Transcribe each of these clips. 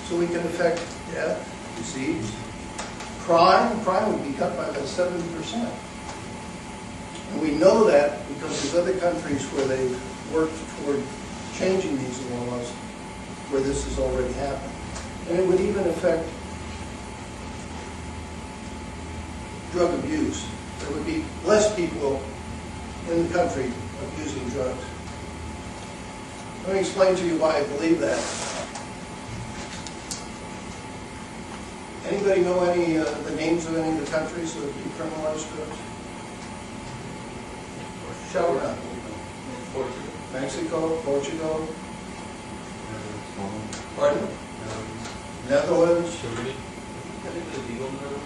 So we can affect death, disease, crime. Crime would be cut by about 70%. And we know that because there's other countries where they've worked toward changing these laws where this has already happened. And it would even affect drug abuse. There would be less people in the country abusing drugs. Let me explain to you why I believe that. Anybody know any the names of any of the countries that have decriminalized drugs? Shout around. Portugal. Mexico, Portugal. Pardon? Netherlands. Germany. I think it's legal in the Netherlands.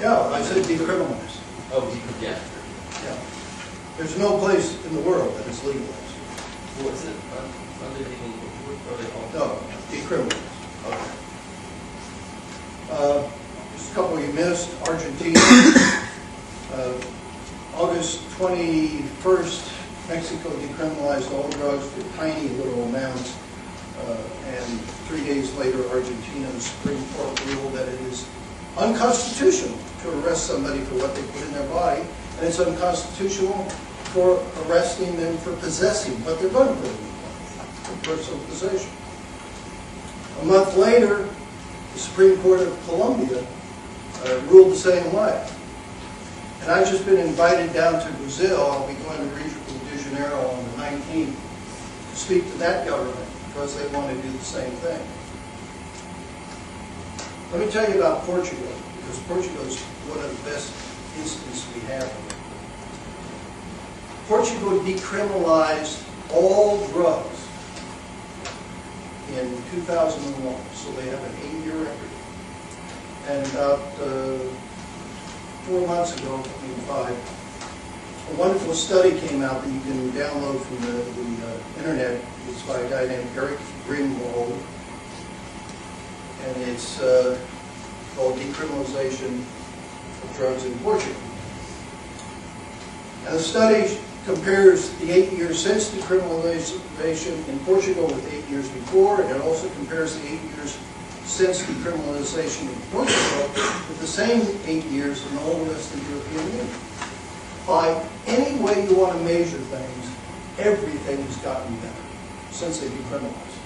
Yeah, I said decriminalized. Oh, yeah. Yeah. There's no place in the world that is legalized. What is it? Under legal or they call it? No, decriminalized. Okay. Just a couple you missed. Argentina. August 21st, Mexico decriminalized all drugs for tiny little amounts. And 3 days later, Argentina's Supreme Court ruled that it is unconstitutional to arrest somebody for what they put in their body, and it's unconstitutional for arresting them for possessing what they're going to put in their body, for personal possession. A month later, the Supreme Court of Colombia ruled the same way. And I've just been invited down to Brazil. I'll be going to Rio de Janeiro on the 19th to speak to that government because they want to do the same thing. Let me tell you about Portugal, because Portugal is one of the best instances we have. Portugal decriminalized all drugs in 2001, so they have an 8-year record. And about 4 months ago, maybe 5, a wonderful study came out that you can download from the internet. It's by a guy named Eric Greenwald, and it's called Decriminalization of Drugs in Portugal. And the study compares the 8 years since decriminalization in Portugal with 8 years before, and it also compares the 8 years since decriminalization in Portugal with the same 8 years in all the rest of the European Union. By any way you want to measure things, everything has gotten better since they decriminalized.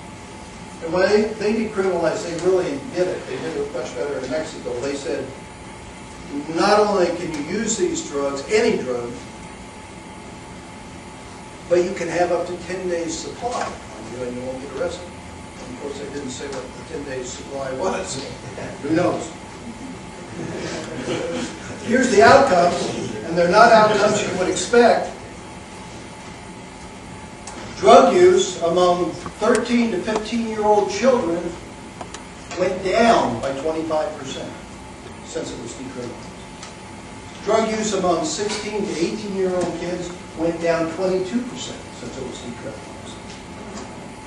And when they decriminalized, they really did it. They did it much better in Mexico. They said, not only can you use these drugs, any drug, but you can have up to 10 days supply on you and you won't get arrested. And of course, they didn't say what the 10 days supply was. Who knows? Here's the outcome, and they're not outcomes you would expect. Drug use among 13 to 15-year-old children went down by 25% since it was decriminalized. Drug use among 16 to 18-year-old kids went down 22% since it was decriminalized.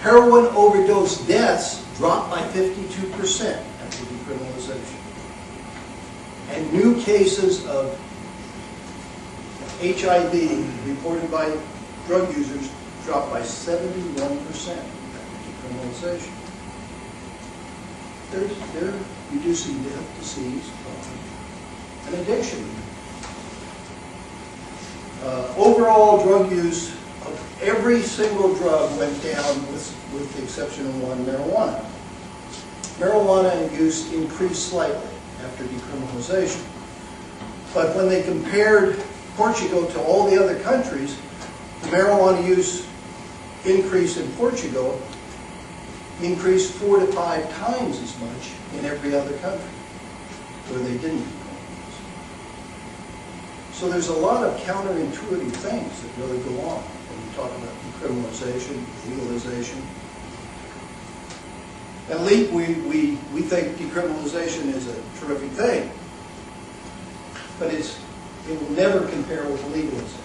Heroin overdose deaths dropped by 52% after decriminalization. And new cases of HIV reported by drug users dropped by 71% after decriminalization. They're reducing death, disease, crime, and addiction. Overall drug use of every single drug went down with the exception of one, marijuana. Marijuana use increased slightly after decriminalization. But when they compared Portugal to all the other countries, the marijuana use increase in Portugal increased 4 to 5 times as much in every other country where they didn't decriminalize. So there's a lot of counterintuitive things that really go on when you talk about decriminalization, legalization. At LEAP, we think decriminalization is a terrific thing, but it will never compare with legalization.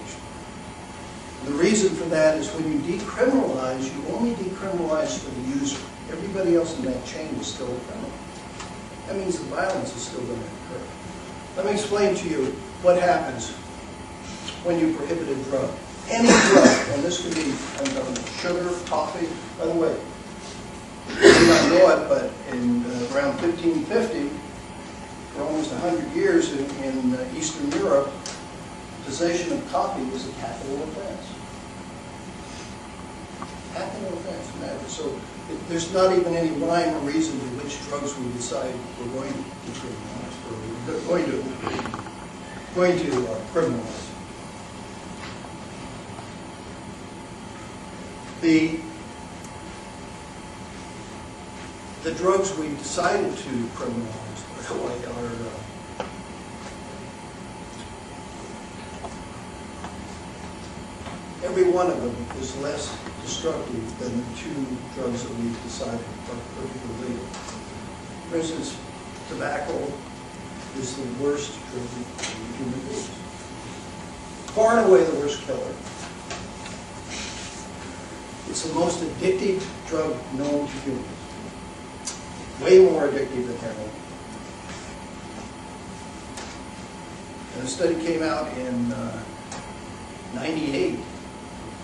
The reason for that is when you decriminalize, you only decriminalize for the user. Everybody else in that chain is still a criminal. That means the violence is still going to occur. Let me explain to you what happens when you prohibit a drug. Any drug, and this could be sugar, coffee. By the way, I'm not know it, but in around 1550, for almost 100 years in Eastern Europe, possession of coffee was a capital offense. Capital offense matters. So there's not even any rhyme or reason to which drugs we decide we're going to decriminalize, or we're going to criminalize. The drugs we decided to criminalize are every one of them is less destructive than the two drugs that we've decided are perfectly legal. For instance, tobacco is the worst drug in human beings. Far and away the worst killer. It's the most addictive drug known to humans. Way more addictive than heroin. And a study came out in 98,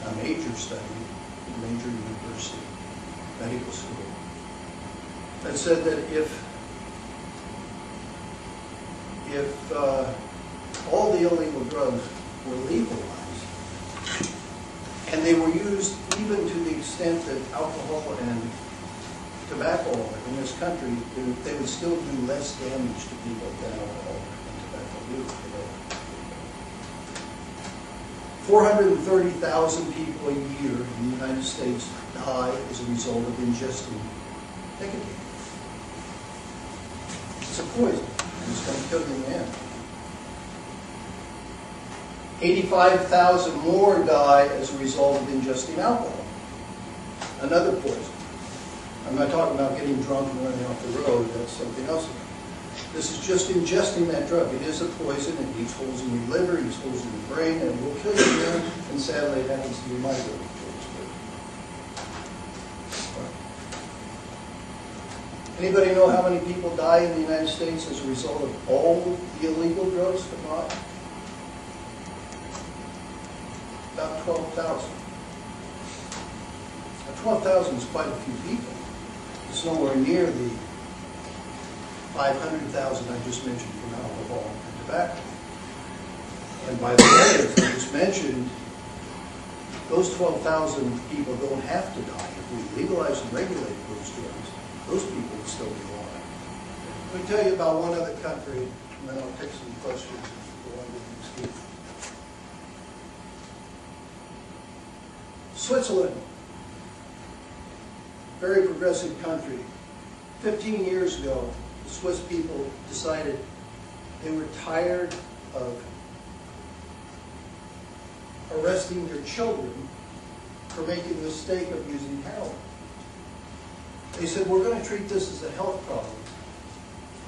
a major study, a major university, medical school, that said that if all the illegal drugs were legalized, and they were used even to the extent that alcohol and tobacco in this country, they would still do less damage to people than alcohol and tobacco do today. 430,000 people a year in the United States die as a result of ingesting nicotine. It's a poison, and it's going to kill you in the end. 85,000 more die as a result of ingesting alcohol. Another poison. I'm not talking about getting drunk and running off the road. That's something else. This is just ingesting that drug. It is a poison. It eats holes in your liver, it eats holes in your brain, and it will kill you again. And sadly, it happens to be my liver. Anybody know how many people die in the United States as a result of all the illegal drugs combined? About 12,000. Now, 12,000 is quite a few people. It's nowhere near the 500,000 I just mentioned from alcohol and tobacco. And by the way, as I just mentioned, those 12,000 people don't have to die. If we legalize and regulate those drugs, those people will still be alive. Let me tell you about one other country, and then I'll take some questions if you want to speak. Switzerland. Very progressive country. 15 years ago, the Swiss people decided they were tired of arresting their children for making the mistake of using heroin. They said, we're going to treat this as a health problem.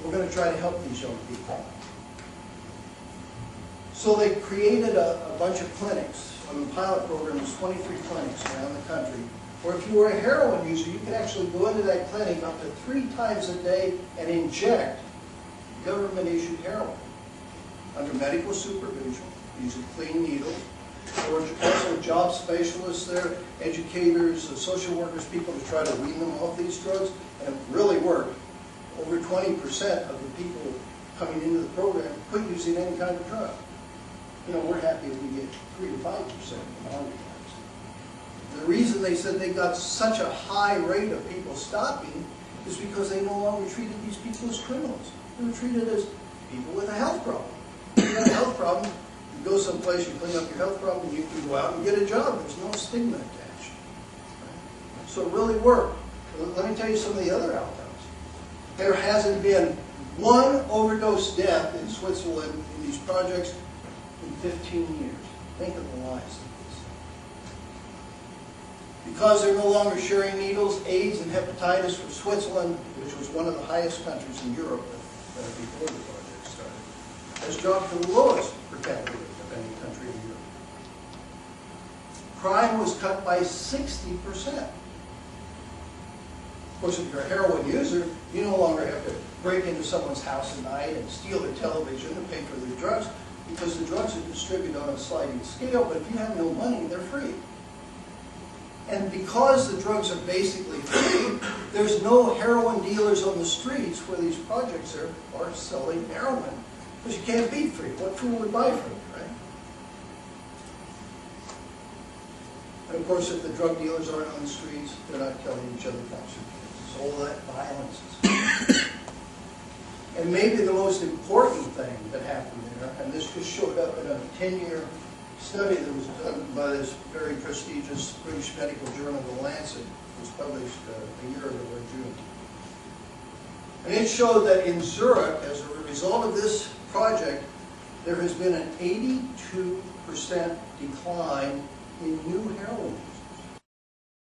We're going to try to help these young people. So they created a bunch of clinics. On the pilot program, there's 23 clinics around the country, where if you were a heroin user, you could actually go into that clinic up to 3 times a day and inject government-issued heroin under medical supervision, using clean needles. There were also job specialists there, educators, social workers, people to try to wean them off these drugs, and it really worked. Over 20% of the people coming into the program quit using any kind of drug. You know, we're happy if we get 3 to 5% in our lives. The reason they said they got such a high rate of people stopping is because they no longer treated these people as criminals. They were treated as people with a health problem. If you have a health problem, you go someplace, you clean up your health problem, and you can go out and get a job. There's no stigma attached. So it really worked. Let me tell you some of the other outcomes. There hasn't been one overdose death in Switzerland in these projects in 15 years. Think of the lives of this. Because they're no longer sharing needles, AIDS and hepatitis from Switzerland, which was one of the highest countries in Europe before the project started, has dropped to the lowest per capita of any country in Europe. Crime was cut by 60%. Of course, if you're a heroin user, you no longer have to break into someone's house at night and steal their television and pay for their drugs, because the drugs are distributed on a sliding scale, but if you have no money, they're free. And because the drugs are basically free, there's no heroin dealers on the streets where these projects are selling heroin, because you can't be free. What fool would buy from you, right? And of course, if the drug dealers aren't on the streets, they're not killing each other, cops and kids. So all that violence is. And maybe the most important thing that happened there, and this just showed up in a 10-year study that was done by this very prestigious British medical journal, The Lancet. It was published a year ago in June. And it showed that in Zurich, as a result of this project, there has been an 82% decline in new heroin use.